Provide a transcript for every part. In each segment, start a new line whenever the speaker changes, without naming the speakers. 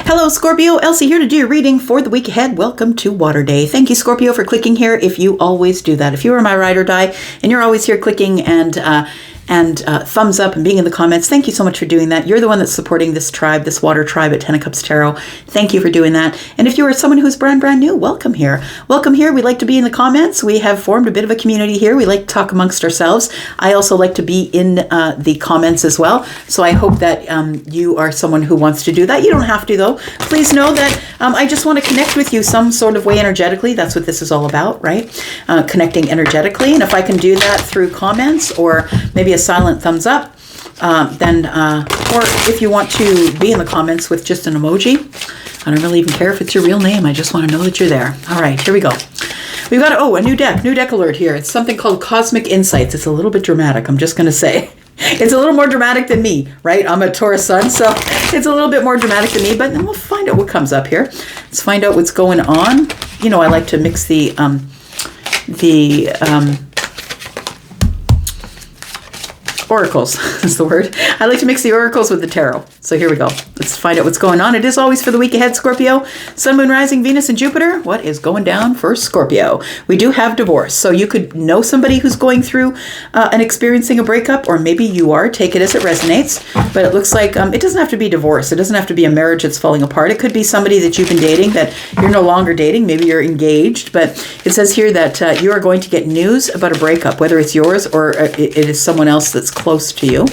Hello, Scorpio. Elsie here to do your reading for the week ahead. Welcome to Water Day. Thank you, Scorpio, for clicking here. If you always do that, if you are my ride or die and you're always here clicking and thumbs up and being in the comments, thank you so much for doing that. You're the one that's supporting this tribe, this water tribe at 10 of Cups Tarot. Thank you for doing that. And if you are someone who's brand new, welcome here. Welcome here. We like to be in the comments. We have formed a bit of a community here. We like to talk amongst ourselves. I also like to be in the comments as well. So I hope that you are someone who wants to do that. You don't have to, though. Please know that I just want to connect with you some sort of way energetically. That's what this is all about, right? Connecting energetically. And if I can do that through comments or maybe a silent thumbs up, or if you want to be in the comments with just an emoji, I don't really even care if it's your real name. I just want to know that you're there. All right, here we go. We've got, a new deck alert here. It's something called Cosmic Insights. It's a little bit dramatic, I'm just going to say. It's a little more dramatic than me, right? I'm a Taurus sun, so it's a little bit more dramatic than me, but then we'll find out what comes up here. Let's find out what's going on. You know, I like to mix the oracles is the word. I like to mix the oracles with the tarot. So here we go. Let's find out what's going on. It is always for the week ahead, Scorpio. Sun, Moon, Rising, Venus, and Jupiter. What is going down for Scorpio? We do have divorce. So you could know somebody who's going through and experiencing a breakup, or maybe you are. Take it as it resonates. But it looks like it doesn't have to be divorce. It doesn't have to be a marriage that's falling apart. It could be somebody that you've been dating that you're no longer dating. Maybe you're engaged. But it says here that you are going to get news about a breakup, whether it's yours or it is someone else that's close to you.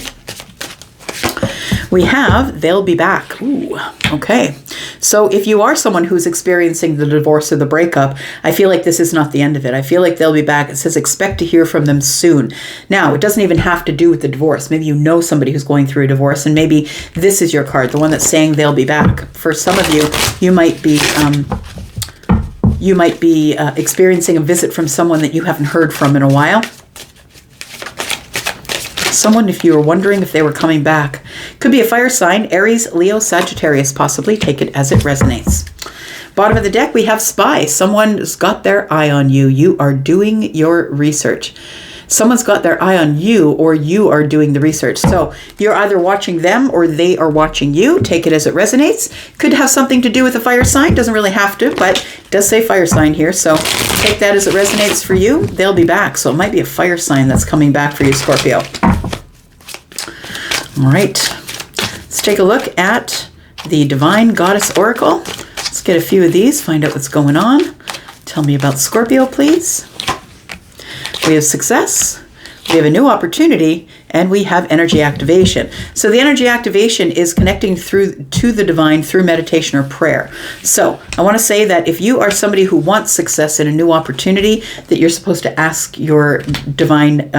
We have, they'll be back. Ooh, okay. So if you are someone who's experiencing the divorce or the breakup, I feel like this is not the end of it. I feel like they'll be back. It says expect to hear from them soon. Now, it doesn't even have to do with the divorce. Maybe you know somebody who's going through a divorce, and maybe this is your card, the one that's saying they'll be back. For some of you, you might be experiencing a visit from someone that you haven't heard from in a while. Someone, if you were wondering if they were coming back. Could be a fire sign, Aries, Leo, Sagittarius, possibly. Take it as it resonates. Bottom of the deck, we have spy. Someone's got their eye on you. You are doing your research. Someone's got their eye on you, or you are doing the research. So you're either watching them or they are watching you. Take it as it resonates. Could have something to do with a fire sign. Doesn't really have to, but it does say fire sign here. So take that as it resonates for you. They'll be back. So it might be a fire sign that's coming back for you, Scorpio. All right. Let's take a look at the Divine Goddess Oracle. Let's get a few of these, find out what's going on. Tell me about Scorpio, please. We have success, we have a new opportunity, and we have energy activation. So the energy activation is connecting to the divine through meditation or prayer. So I want to say that if you are somebody who wants success in a new opportunity, that you're supposed to ask your divine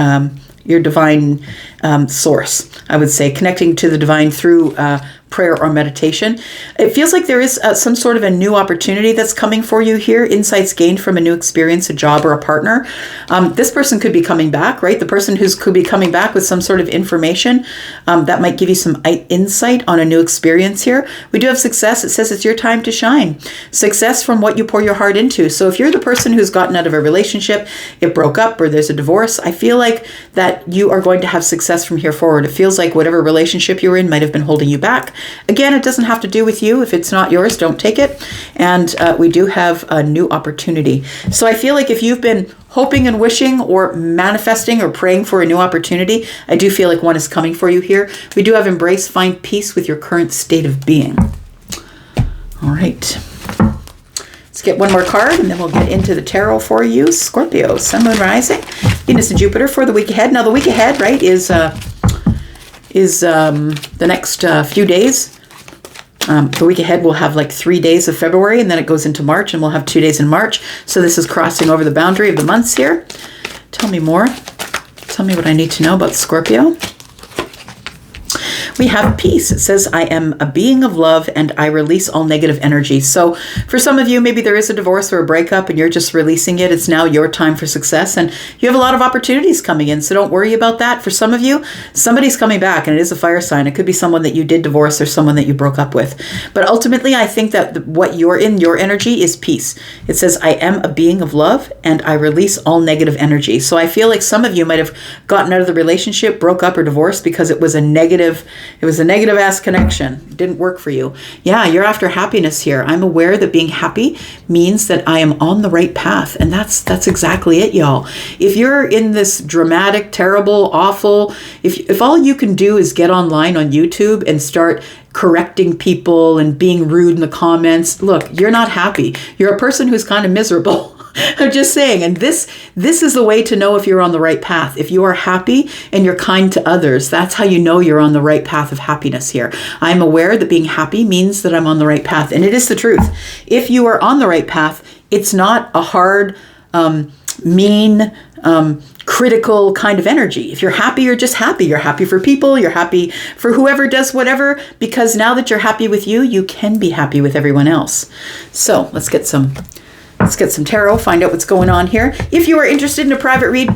source. I would say connecting to the divine through prayer or meditation. It feels like there is some sort of a new opportunity that's coming for you here. Insights gained from a new experience, a job, or a partner. This person could be coming back, right? The person could be coming back with some sort of information that might give you some insight on a new experience here. We do have success. It says it's your time to shine. Success from what you pour your heart into. So if you're the person who's gotten out of a relationship, it broke up, or there's a divorce, I feel like that you are going to have success from here forward. It feels like whatever relationship you were in might have been holding you back. Again, it doesn't have to do with you. If it's not yours, don't take it. And we do have a new opportunity. So I feel like if you've been hoping and wishing or manifesting or praying for a new opportunity, I do feel like one is coming for you here. We do have embrace, find peace with your current state of being. All right. Let's get one more card, and then we'll get into the tarot for you. Scorpio, Sun, Moon, Rising, Venus, and Jupiter for the week ahead. Now, the week ahead, right, is the next few days. The week ahead we'll have like 3 days of February, and then it goes into March, and we'll have 2 days in March. So this is crossing over the boundary of the months here. Tell me more. Tell me what I need to know about Scorpio. We have peace. It says, I am a being of love and I release all negative energy. So for some of you, maybe there is a divorce or a breakup and you're just releasing it. It's now your time for success, and you have a lot of opportunities coming in. So don't worry about that. For some of you, somebody's coming back, and it is a fire sign. It could be someone that you did divorce or someone that you broke up with. But ultimately, I think that what you're in, your energy is peace. It says, I am a being of love and I release all negative energy. So I feel like some of you might have gotten out of the relationship, broke up, or divorced because it was a negative It was a negative ass connection. It didn't work for you. Yeah, you're after happiness here. I'm aware that being happy means that I am on the right path. And that's exactly it, y'all. If you're in this dramatic, terrible, awful, if all you can do is get online on YouTube and start correcting people and being rude in the comments, look, you're not happy. You're a person who's kind of miserable. I'm just saying, and this is the way to know if you're on the right path. If you are happy and you're kind to others, that's how you know you're on the right path of happiness here. I'm aware that being happy means that I'm on the right path, and it is the truth. If you are on the right path, it's not a hard, mean, critical kind of energy. If you're happy, you're just happy. You're happy for people. You're happy for whoever does whatever, because now that you're happy with you, you can be happy with everyone else. So let's get some tarot, find out what's going on here. If you are interested in a private read,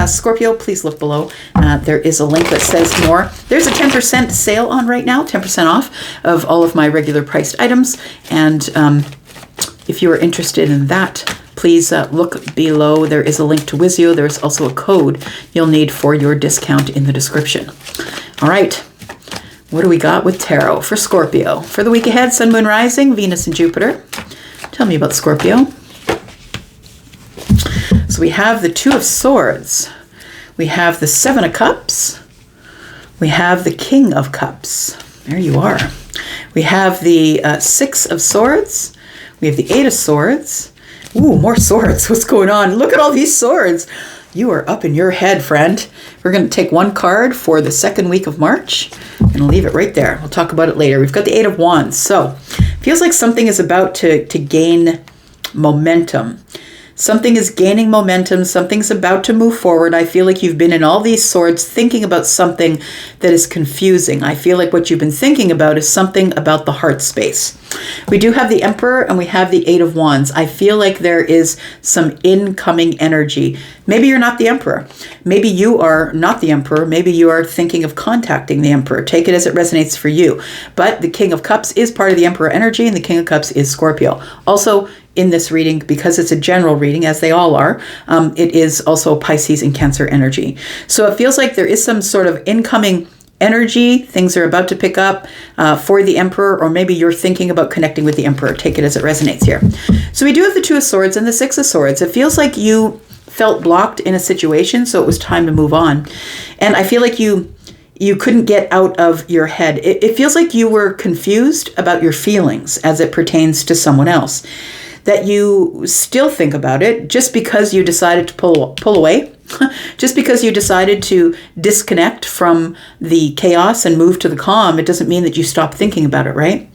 Scorpio, please look below. There is a link that says more. There's a 10% sale on right now, 10% off of all of my regular priced items. And if you are interested in that, please look below. There is a link to Wizio. There's also a code you'll need for your discount in the description. All right. What do we got with tarot for Scorpio? For the week ahead, Sun, Moon, Rising, Venus, and Jupiter. Tell me about Scorpio. So we have the Two of Swords. We have the Seven of Cups. We have the King of Cups. There you are. We have the Six of Swords. We have the Eight of Swords. Ooh, more swords. What's going on? Look at all these swords. You are up in your head, friend. We're going to take one card for the second week of March and leave it right there. We'll talk about it later. We've got the Eight of Wands. So feels like something is about to gain momentum. Something is gaining momentum. Something's about to move forward. I feel like you've been in all these swords thinking about something that is confusing. I feel like what you've been thinking about is something about the heart space. We do have the Emperor and we have the Eight of Wands. I feel like there is some incoming energy. Maybe you're not the Emperor. Maybe you are not the Emperor. Maybe you are thinking of contacting the Emperor. Take it as it resonates for you. But the King of Cups is part of the Emperor energy, and the King of Cups is Scorpio. Also, in this reading, because it's a general reading, as they all are, it is also Pisces and Cancer energy. So it feels like there is some sort of incoming energy. Things are about to pick up for the Emperor, or maybe you're thinking about connecting with the Emperor. Take it as it resonates here. So we do have the Two of Swords and the Six of Swords. It feels like you felt blocked in a situation, so it was time to move on. And I feel like you couldn't get out of your head. It feels like you were confused about your feelings as it pertains to someone else. That you still think about it just because you decided to pull away, just because you decided to disconnect from the chaos and move to the calm. It doesn't mean that you stop thinking about it, right?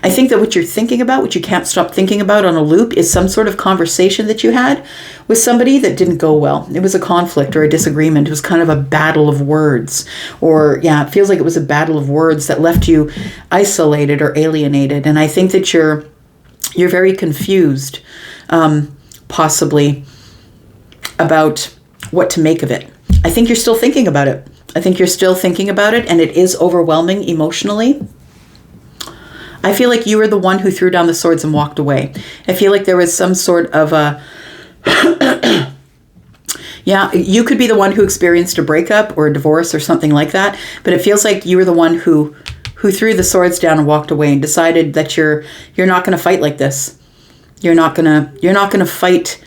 I think that what you're thinking about, what you can't stop thinking about on a loop, is some sort of conversation that you had with somebody that didn't go well. It was a conflict or a disagreement. It was kind of a battle of words, or yeah, it feels like it was a battle of words that left you isolated or alienated. And I think that you're very confused, possibly, about what to make of it. I think you're still thinking about it. I think you're still thinking about it, and it is overwhelming emotionally. I feel like you were the one who threw down the swords and walked away. I feel like there was some sort of a... Yeah, you could be the one who experienced a breakup or a divorce or something like that, but it feels like you were the one who threw the swords down and walked away and decided that you're not going to fight like this. You're not going to fight.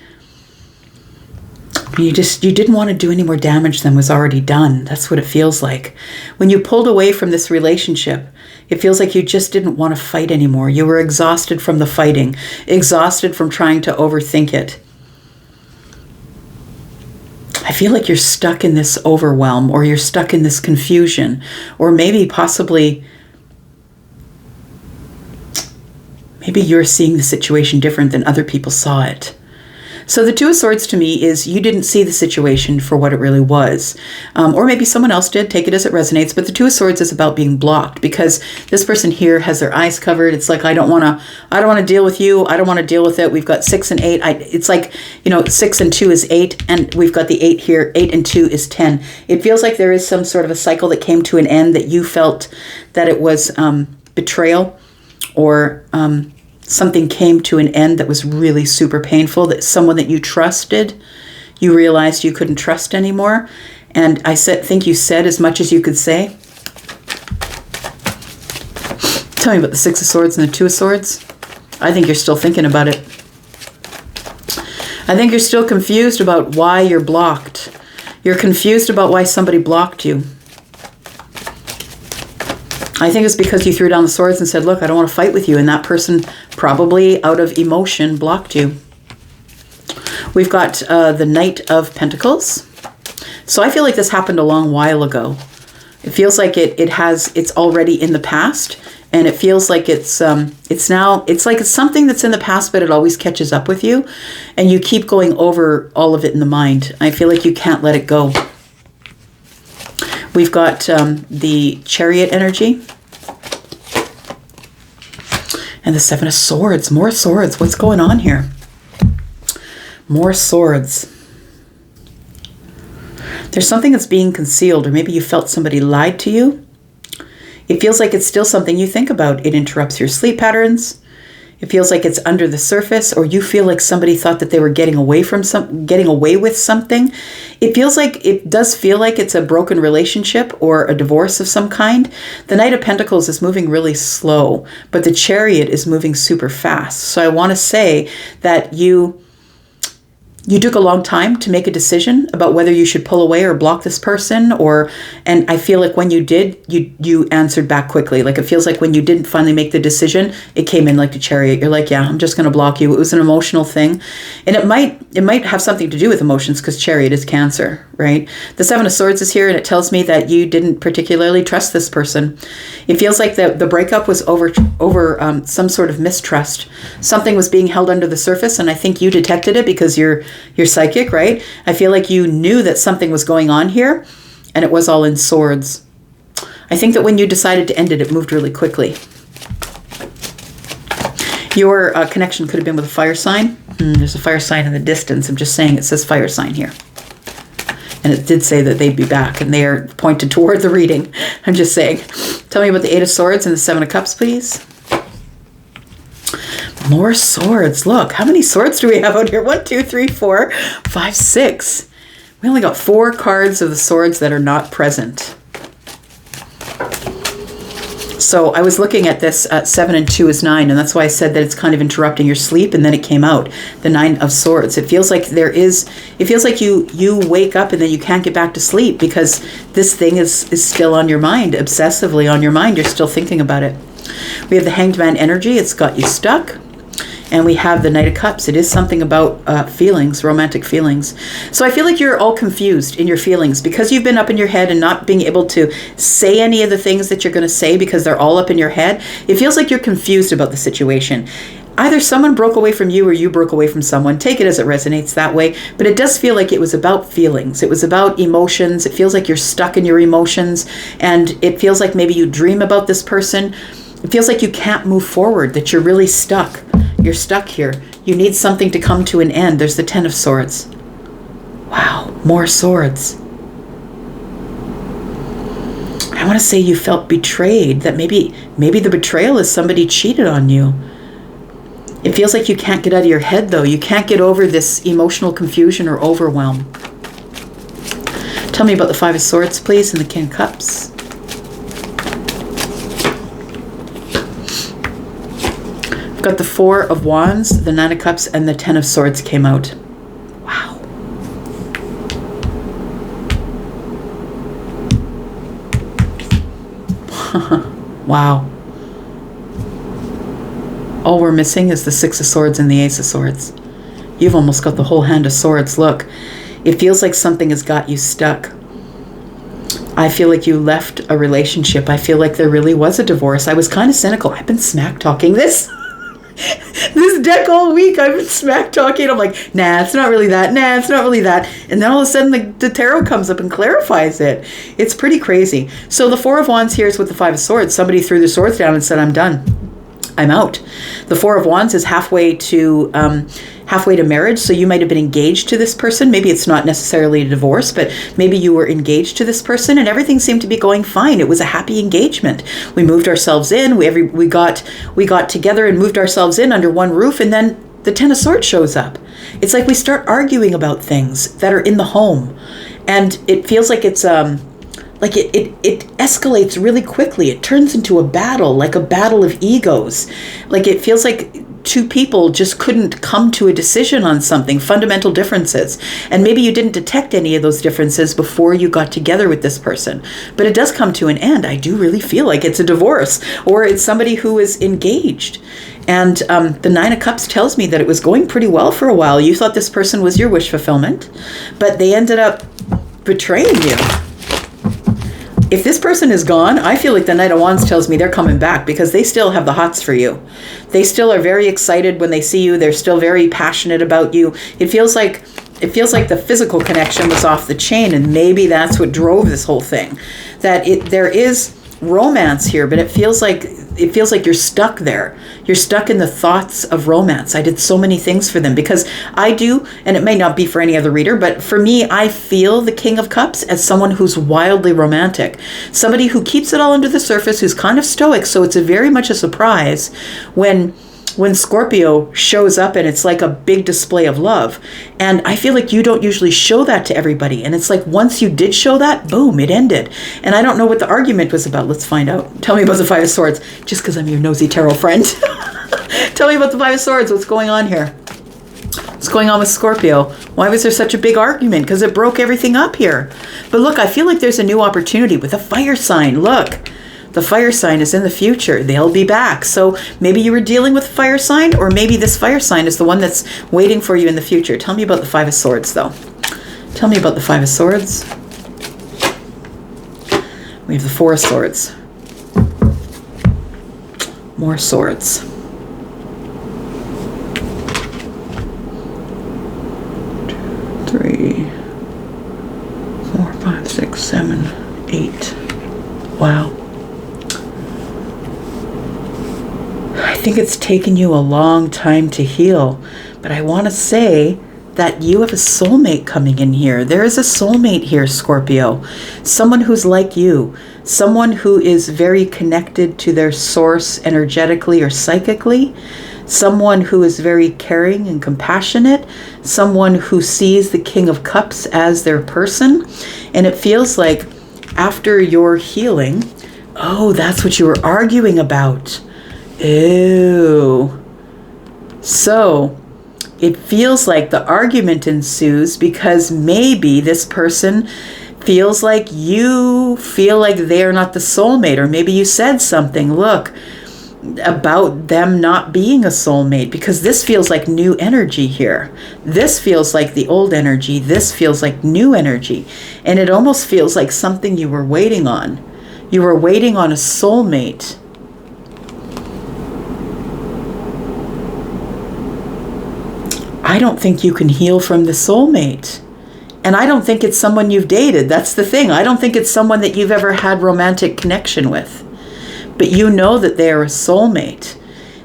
You didn't want to do any more damage than was already done. That's what it feels like. When you pulled away from this relationship, it feels like you just didn't want to fight anymore. You were exhausted from the fighting, exhausted from trying to overthink it. I feel like you're stuck in this overwhelm, or you're stuck in this confusion, or maybe possibly you're seeing the situation different than other people saw it. So the Two of Swords to me is you didn't see the situation for what it really was. Or maybe someone else did. Take it as it resonates. But the Two of Swords is about being blocked, because this person here has their eyes covered. It's like, I don't want to deal with you. I don't want to deal with it. We've got 6 and 8. It's like, 6 and 2 is 8. And we've got the 8 here. 8 and 2 is 10. It feels like there is some sort of a cycle that came to an end, that you felt that it was betrayal, or something came to an end that was really super painful, that someone that you trusted, you realized you couldn't trust anymore. And think you said as much as you could say. Tell me about the Six of Swords and the Two of Swords. I think you're still thinking about it. I think you're still confused about why you're blocked. You're confused about why somebody blocked you. I think it's because you threw down the swords and said, look, I don't want to fight with you. And that person probably out of emotion blocked you. We've got the Knight of Pentacles. So I feel like this happened a long while ago. It feels like it's already in the past. And it feels like it's like it's something that's in the past, but it always catches up with you. And you keep going over all of it in the mind. I feel like you can't let it go. We've got the Chariot energy. And the Seven of Swords. More swords. What's going on here? More swords. There's something that's being concealed, or maybe you felt somebody lied to you. It feels like it's still something you think about. It interrupts your sleep patterns. It feels like it's under the surface, or you feel like somebody thought that they were getting away with something. It does feel like it's a broken relationship or a divorce of some kind. The Knight of Pentacles is moving really slow, but the Chariot is moving super fast. So I want to say that you took a long time to make a decision about whether you should pull away or block this person, and I feel like when you did, you answered back quickly. Like it feels like when you didn't finally make the decision, it came in like the Chariot. You're like, yeah, I'm just going to block you. It was an emotional thing. And it might have something to do with emotions, because Chariot is Cancer, right? The Seven of Swords is here, and it tells me that you didn't particularly trust this person. It feels like the breakup was over some sort of mistrust. Something was being held under the surface, and I think you detected it because you're psychic, right? I feel like you knew that something was going on here, and it was all in swords. I think that when you decided to end it, it moved really quickly. Your connection could have been with a fire sign. There's a fire sign in the distance. I'm just saying, it says fire sign here. And it did say that they'd be back, and they are pointed toward the reading. I'm just saying. Tell me about the Eight of Swords and the Seven of Cups, please. More swords. Look, how many swords do we have out here? 1, 2, 3, 4, 5, 6. We only got 4 cards of the swords that are not present. So I was looking at this 7 and 2 is 9, and that's why I said that it's kind of interrupting your sleep, and then it came out, the 9 of Swords. It feels like you wake up and then you can't get back to sleep because this thing is still on your mind, obsessively on your mind. You're still thinking about it. We have the Hanged Man energy. It's got you stuck. And we have the Knight of Cups. It is something about feelings, romantic feelings. So I feel like you're all confused in your feelings because you've been up in your head and not being able to say any of the things that you're going to say because they're all up in your head. It feels like you're confused about the situation. Either someone broke away from you or you broke away from someone. Take it as it resonates that way. But it does feel like it was about feelings. It was about emotions. It feels like you're stuck in your emotions. And it feels like maybe you dream about this person. It feels like you can't move forward, that you're really stuck. You're stuck here. You need something to come to an end. There's the 10 of Swords. Wow, more swords. I want to say you felt betrayed, that maybe the betrayal is somebody cheated on you. It feels like you can't get out of your head, though. You can't get over this emotional confusion or overwhelm. Tell me about the 5 of Swords, please, and the King of Cups. Got the 4 of Wands, the 9 of Cups, and the 10 of Swords came out. Wow. Wow. All we're missing is the 6 of Swords and the Ace of Swords. You've almost got the whole hand of swords. Look, it feels like something has got you stuck. I feel like you left a relationship. I feel like there really was a divorce. I was kind of cynical. I've been smack talking this deck all week. I've been smack talking. I'm like, nah, it's not really that. Nah, it's not really that. And then all of a sudden the tarot comes up and clarifies it. It's pretty crazy. So the 4 of Wands here is with the 5 of Swords. Somebody threw the swords down and said, I'm done. I'm out. The 4 of Wands is halfway to marriage. So you might have been engaged to this person. Maybe it's not necessarily a divorce, but maybe you were engaged to this person and everything seemed to be going fine. It was a happy engagement. We moved ourselves in. We got together and moved ourselves in under one roof, and then the 10 of Swords shows up. It's like we start arguing about things that are in the home, and it feels like it's like it escalates really quickly. It turns into a battle, like a battle of egos. Like it feels like two people just couldn't come to a decision on something, fundamental differences. And maybe you didn't detect any of those differences before you got together with this person. But it does come to an end. I do really feel like it's a divorce, or it's somebody who is engaged. And the Nine of Cups tells me that it was going pretty well for a while. You thought this person was your wish fulfillment, but they ended up betraying you. If this person is gone, I feel like the Knight of Wands tells me they're coming back, because they still have the hots for you. They still are very excited when they see you. They're still very passionate about you. It feels like the physical connection was off the chain, and maybe that's what drove this whole thing. There is romance here, but it feels like you're stuck there. You're stuck in the thoughts of romance. I did so many things for them, because I do, and it may not be for any other reader, but for me, I feel the King of Cups as someone who's wildly romantic. Somebody who keeps it all under the surface, who's kind of stoic, so it's very much a surprise when Scorpio shows up and it's like a big display of love. And I feel like you don't usually show that to everybody. And it's like once you did show that, boom, it ended. And I don't know what the argument was about. Let's find out. Tell me about the Five of Swords, just because I'm your nosy tarot friend. Tell me about the Five of Swords. What's going on here? What's going on with Scorpio? Why was there such a big argument? Because it broke everything up here. But look, I feel like there's a new opportunity with a fire sign. Look. The fire sign is in the future. They'll be back. So maybe you were dealing with a fire sign, or maybe this fire sign is the one that's waiting for you in the future. Tell me about the Five of Swords, though. Tell me about the Five of Swords. We have the Four of Swords. More swords. Two, 3, 4, 5, 6, 7, 8. Wow. I think it's taken you a long time to heal, but I want to say that you have a soulmate coming in here. There is a soulmate here, Scorpio. Someone who's like you. Someone who is very connected to their source energetically or psychically. Someone who is very caring and compassionate. Someone who sees the King of Cups as their person. And it feels like after your healing, oh, that's what you were arguing about. Ew. So it feels like the argument ensues because maybe this person feels like you feel like they're not the soulmate, or maybe you said something, look, about them not being a soulmate, because this feels like new energy here. This feels like the old energy. This feels like new energy. And it almost feels like something you were waiting on. You were waiting on a soulmate. I don't think you can heal from the soulmate. And I don't think it's someone you've dated. That's the thing. I don't think it's someone that you've ever had romantic connection with. But you know that they're a soulmate.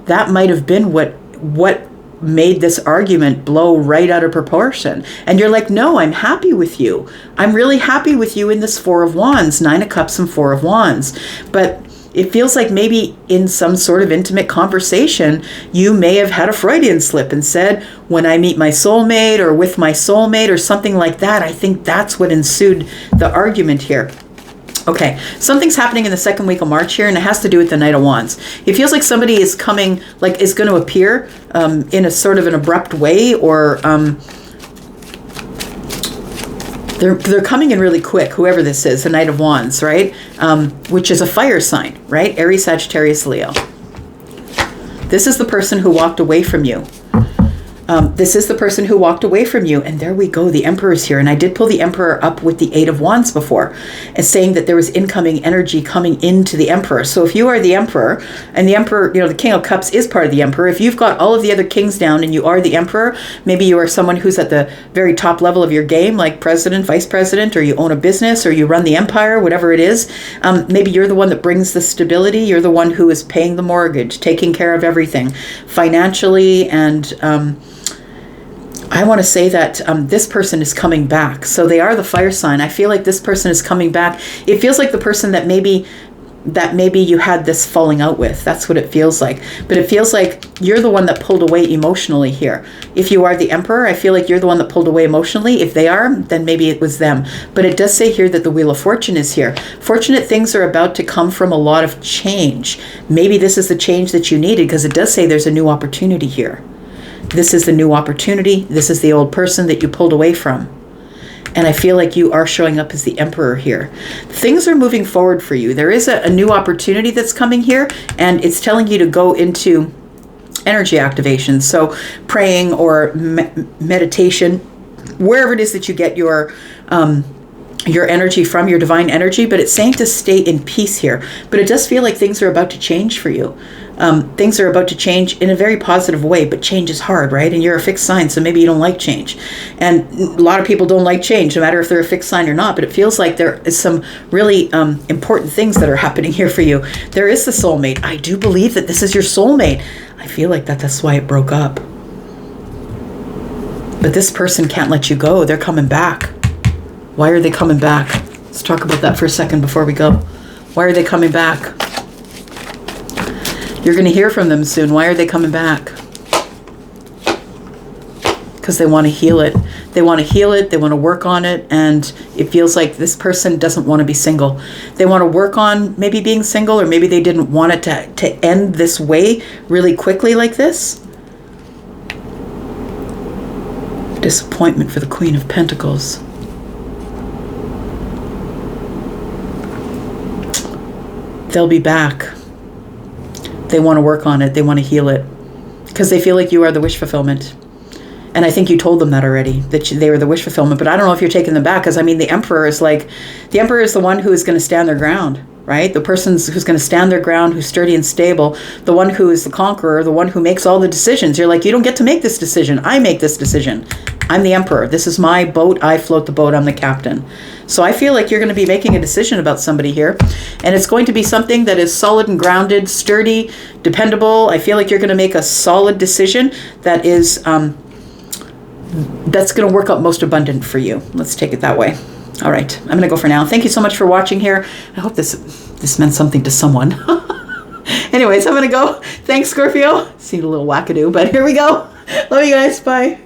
That might have been what made this argument blow right out of proportion. And you're like, no, I'm happy with you. I'm really happy with you in this Four of Wands, Nine of Cups and Four of Wands. But it feels like maybe in some sort of intimate conversation, you may have had a Freudian slip and said, when I meet my soulmate or with my soulmate or something like that. I think that's what ensued the argument here. Okay, something's happening in the second week of March here, and it has to do with the Knight of Wands. It feels like somebody is coming, like is going to appear in a sort of an abrupt way, or they're coming in really quick, whoever this is, the Knight of Wands, right? Which is a fire sign, right? Aries, Sagittarius, Leo. This is the person who walked away from you. This is the person who walked away from you. And there we go. The Emperor's here. And I did pull the Emperor up with the Eight of Wands before, and saying that there was incoming energy coming into the Emperor. So if you are the Emperor, and the Emperor, you know, the King of Cups is part of the Emperor. If you've got all of the other kings down and you are the Emperor, maybe you are someone who's at the very top level of your game, like president, vice president, or you own a business, or you run the empire, whatever it is. Maybe you're the one that brings the stability. You're the one who is paying the mortgage, taking care of everything financially, and I want to say that this person is coming back. So they are the fire sign. I feel like this person is coming back. It feels like the person that maybe that maybe you had this falling out with. That's what it feels like. But it feels like you're the one that pulled away emotionally here. If you are the Emperor, I feel like you're the one that pulled away emotionally. If they are, then maybe it was them. But it does say here that the Wheel of Fortune is here. Fortunate things are about to come from a lot of change. Maybe this is the change that you needed, because it does say there's a new opportunity here. This is the new opportunity. This is the old person that you pulled away from. And I feel like you are showing up as the Emperor here. Things are moving forward for you. There is a new opportunity that's coming here, and it's telling you to go into energy activation. So praying or meditation, wherever it is that you get your energy from, your divine energy, but it's saying to stay in peace here. But it does feel like things are about to change for you. Things are about to change in a very positive way, but change is hard, right? And you're a fixed sign, so maybe you don't like change. And a lot of people don't like change, no matter if they're a fixed sign or not, but it feels like there is some really important things that are happening here for you. There is the soulmate. I do believe that this is your soulmate. I feel like that's why it broke up. But this person can't let you go. They're coming back. Why are they coming back? Let's talk about that for a second before we go. Why are they coming back? You're going to hear from them soon. Why are they coming back? Because they want to heal it. They want to heal it. They want to work on it. And it feels like this person doesn't want to be single. They want to work on maybe being single, or maybe they didn't want it to end this way really quickly like this. Disappointment for the Queen of Pentacles. They'll be back. They want to work on it. They want to heal it. Because they feel like you are the wish fulfillment. And I think you told them that already, that they were the wish fulfillment. But I don't know if you're taking them back, because I mean, the Emperor is the one who is going to stand their ground, right? The person who's going to stand their ground, who's sturdy and stable, the one who is the conqueror, the one who makes all the decisions. You're like, you don't get to make this decision. I make this decision. I'm the Emperor. This is my boat. I float the boat. I'm the captain. So I feel like you're going to be making a decision about somebody here. And it's going to be something that is solid and grounded, sturdy, dependable. I feel like you're going to make a solid decision that is, that's going to work out most abundant for you. Let's take it that way. All right. I'm going to go for now. Thank you so much for watching here. I hope this meant something to someone. Anyways, I'm going to go. Thanks, Scorpio. Seemed a little wackadoo, but here we go. Love you guys. Bye.